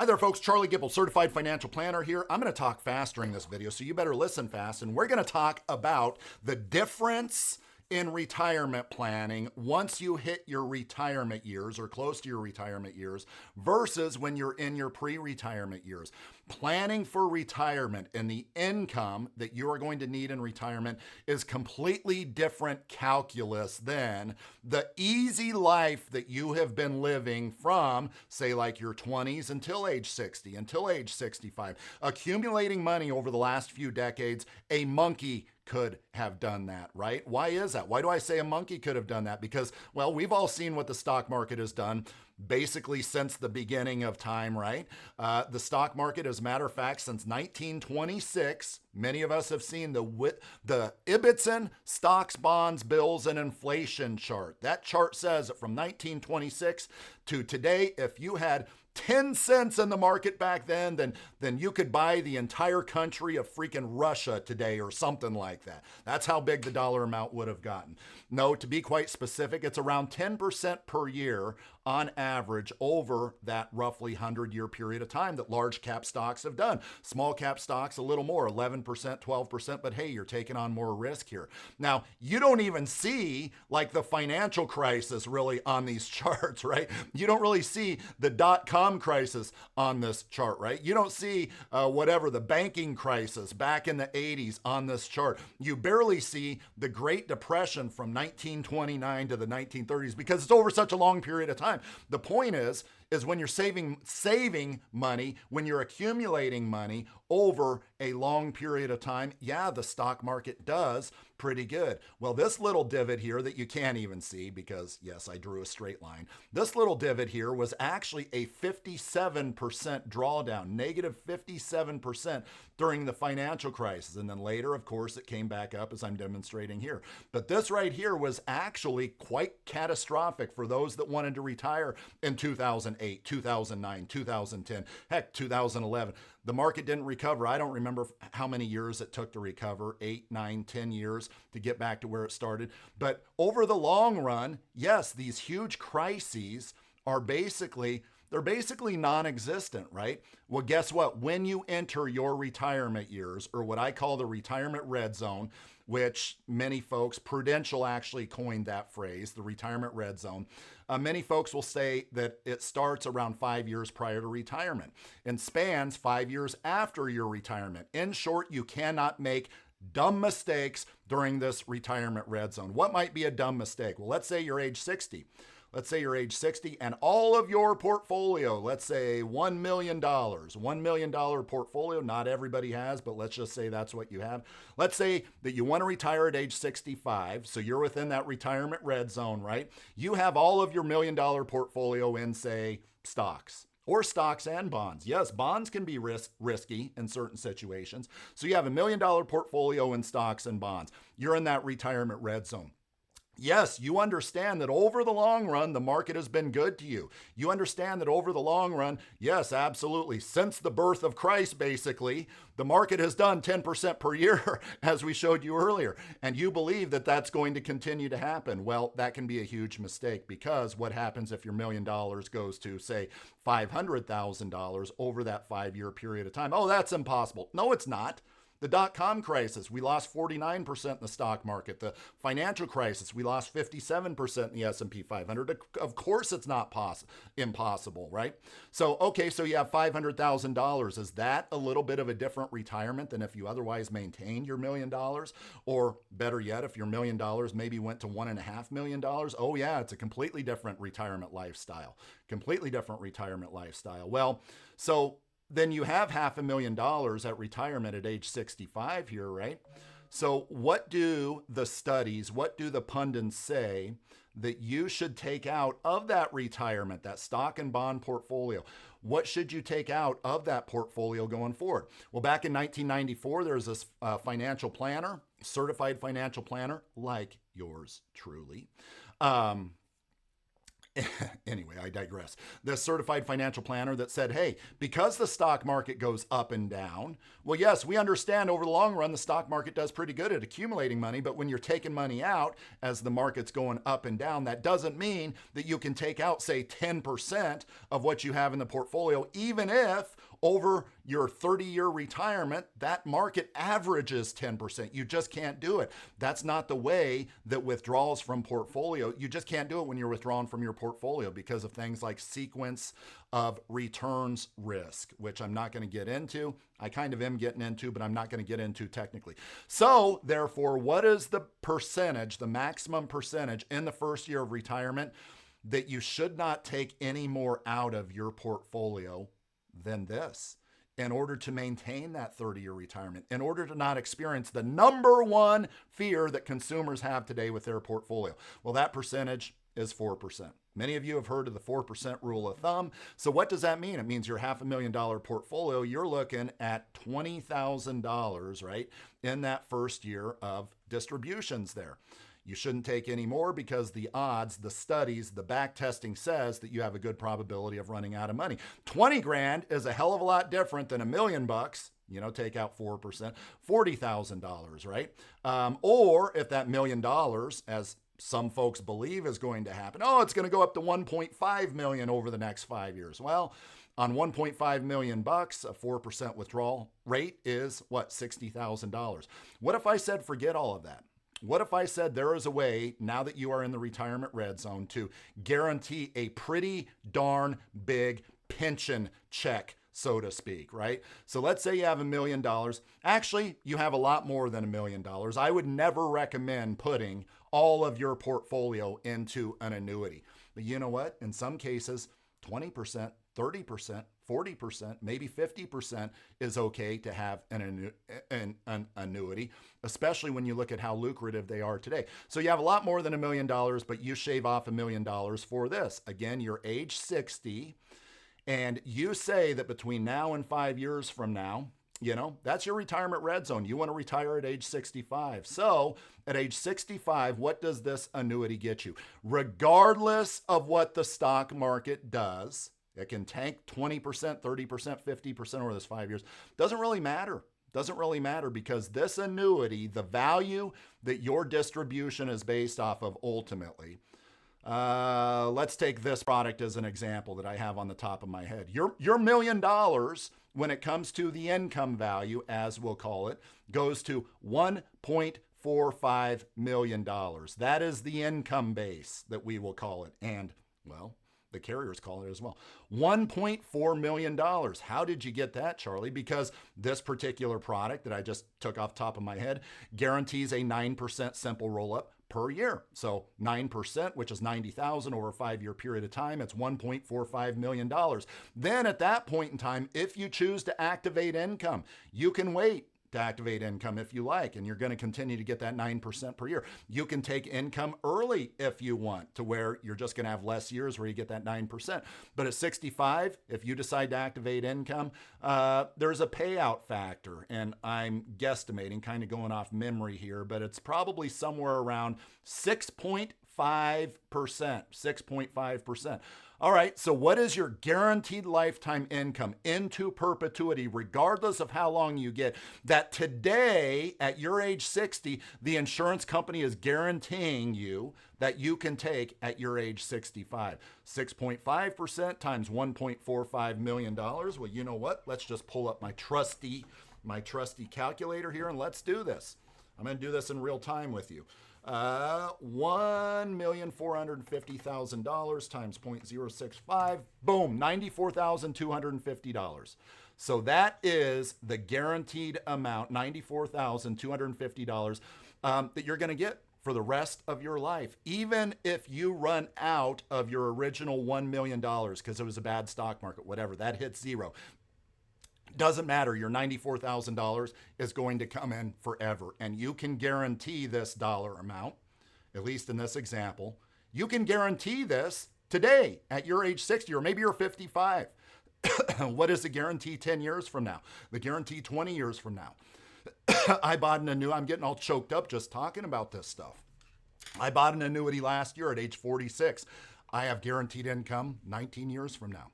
Hi there, folks. Charlie Gipple, Certified Financial Planner here. I'm going to talk fast during this video, so you better listen fast. And we're going to talk about the difference in retirement planning once you hit your retirement years or close to your retirement years versus when you're in your pre-retirement years. Planning for retirement and the income that you are going to need in retirement is completely different calculus than the easy life that you have been living from, say, like your 20s until age 60, until age 65, accumulating money over the last few decades. A monkey could have done that, right? Why is that? Why do I say a monkey could have done that? Because, well, we've all seen what the stock market has done basically since the beginning of time, right? The stock market, as a matter of fact, since 1926, many of us have seen the Ibbotson stocks, bonds, bills, and inflation chart. That chart says that from 1926 to today, if you had 10 cents in the market back then you could buy the entire country of freaking Russia today or something like that. That's how big the dollar amount would have gotten. No, to be quite specific, it's around 10% per year on average over that roughly 100-year period of time that large cap stocks have done. Small cap stocks, a little more, 11%, 12%, but hey, you're taking on more risk here. Now, you don't even see like the financial crisis really on these charts, right? You don't really see the dot-com crisis on this chart, right? You don't see whatever the banking crisis back in the 80s on this chart. You barely see the Great Depression from 1929 to the 1930s because it's over such a long period of time. The point is when you're saving money, when you're accumulating money over a long period of time, yeah, the stock market does pretty good. Well, this little divot here that you can't even see because, yes, I drew a straight line. This little divot here was actually a 57% drawdown, negative 57% during the financial crisis. And then later, of course, it came back up as I'm demonstrating here. But this right here was actually quite catastrophic for those that wanted to retire in 2008, 2009, 2010, heck, 2011. The market didn't recover. I don't remember how many years it took to recover, 8, 9, 10 years to get back to where it started. But over the long run, yes, these huge crises are basically non-existent, right? Well, guess what? When you enter your retirement years, or what I call the retirement red zone, which many folks, Prudential actually coined that phrase, the retirement red zone. Many folks will say that it starts around 5 years prior to retirement and spans 5 years after your retirement. In short, you cannot make dumb mistakes during this retirement red zone. What might be a dumb mistake? Well, let's say you're age 60. Let's say you're age 60 and all of your portfolio, let's say $1 million, $1 million portfolio. Not everybody has, but let's just say that's what you have. Let's say that you want to retire at age 65. So you're within that retirement red zone, right? You have all of your $1 million portfolio in, say, stocks. Or stocks and bonds. Yes, bonds can be risky in certain situations. So you have $1 million portfolio in stocks and bonds. You're in that retirement red zone. Yes, you understand that over the long run, the market has been good to you. You understand that over the long run, yes, absolutely. Since the birth of Christ, basically, the market has done 10% per year, as we showed you earlier. And you believe that that's going to continue to happen. Well, that can be a huge mistake because what happens if your $1 million goes to, say, $500,000 over that 5-year period of time? Oh, that's impossible. No, it's not. The dot-com crisis, we lost 49% in the stock market. The financial crisis, we lost 57% in the S&P 500. Of course it's not impossible, right? So, okay, so you have $500,000. Is that a little bit of a different retirement than if you otherwise maintained your $1 million? Or better yet, if your $1 million maybe went to $1.5 million? Oh yeah, it's a completely different retirement lifestyle. Completely different retirement lifestyle. Well, so then you have $500,000 at retirement at age 65 here, right? So what do the studies, what do the pundits say that you should take out of that retirement, that stock and bond portfolio? What should you take out of that portfolio going forward? Well, back in 1994, there was this financial planner, certified financial planner like yours truly. Anyway, I digress. This certified financial planner that said, hey, because the stock market goes up and down, well, yes, we understand over the long run, the stock market does pretty good at accumulating money, but when you're taking money out as the market's going up and down, that doesn't mean that you can take out, say, 10% of what you have in the portfolio, even if over your 30-year retirement, that market averages 10%. You just can't do it. That's not the way that withdrawals from portfolio, you just can't do it when you're withdrawing from your portfolio because of things like sequence of returns risk, which I'm not going to get into. I kind of am getting into, but I'm not going to get into technically. So therefore, what is the percentage, the maximum percentage in the first year of retirement that you should not take any more out of your portfolio than this in order to maintain that 30-year retirement, in order to not experience the number one fear that consumers have today with their portfolio? Well, that percentage is 4%. Many of you have heard of the 4% rule of thumb. So what does that mean? It means your $500,000 portfolio, you're looking at $20,000, right, in that first year of distributions there. You shouldn't take any more because the odds, the studies, the back testing says that you have a good probability of running out of money. 20 grand is a hell of a lot different than $1 million bucks. You know, take out 4%, $40,000, right? Or if that $1 million, as some folks believe is going to happen, oh, it's going to go up to 1.5 million over the next 5 years. Well, on 1.5 million bucks, a 4% withdrawal rate is what? $60,000. What if I said forget all of that? What if I said there is a way, now that you are in the retirement red zone, to guarantee a pretty darn big pension check, so to speak, right? So let's say you have $1 million. Actually, you have a lot more than $1 million. I would never recommend putting all of your portfolio into an annuity. But you know what? In some cases, 20%, 30%, 40%, maybe 50% is okay to have an annuity, especially when you look at how lucrative they are today. So you have a lot more than $1 million, but you shave off $1 million for this. Again, you're age 60, and you say that between now and 5 years from now, you know, that's your retirement red zone. You want to retire at age 65. So at age 65, what does this annuity get you? Regardless of what the stock market does, it can tank 20%, 30%, 50% over this 5 years. Doesn't really matter. Doesn't really matter because this annuity, the value that your distribution is based off of ultimately, let's take this product as an example that I have on the top of my head. Your $1 million, when it comes to the income value, as we'll call it, goes to $1.45 million. That is the income base that we will call it. And, well, the carriers call it as well. $1.4 million. How did you get that, Charlie? Because this particular product that I just took off the top of my head guarantees a 9% simple roll-up per year. So 9%, which is 90,000 over a 5-year period of time, it's $1.45 million. Then at that point in time, if you choose to activate income, you can wait to activate income if you like, and you're going to continue to get that 9% per year. You can take income early if you want, to where you're just going to have less years where you get that 9%. But at 65, if you decide to activate income, there's a payout factor, and I'm guesstimating, kind of going off memory here, but it's probably somewhere around 6.5%. 6.5%. All right, so what is your guaranteed lifetime income into perpetuity, regardless of how long you get, that today at your age 60, the insurance company is guaranteeing you that you can take at your age 65? 6.5% times $1.45 million. Well, you know what? Let's just pull up my trusty calculator here and let's do this. I'm going to do this in real time with you. $1,450,000 times 0.065, boom, $94,250. So that is the guaranteed amount, $94,250, that you're going to get for the rest of your life, even if you run out of your original $1 million because it was a bad stock market, whatever, that hits zero. Doesn't matter. Your $94,000 is going to come in forever. And you can guarantee this dollar amount, at least in this example. You can guarantee this today at your age 60, or maybe you're 55. What is the guarantee 10 years from now? The guarantee 20 years from now. I bought an annuity. I'm getting all choked up just talking about this stuff. I bought an annuity last year at age 46. I have guaranteed income 19 years from now.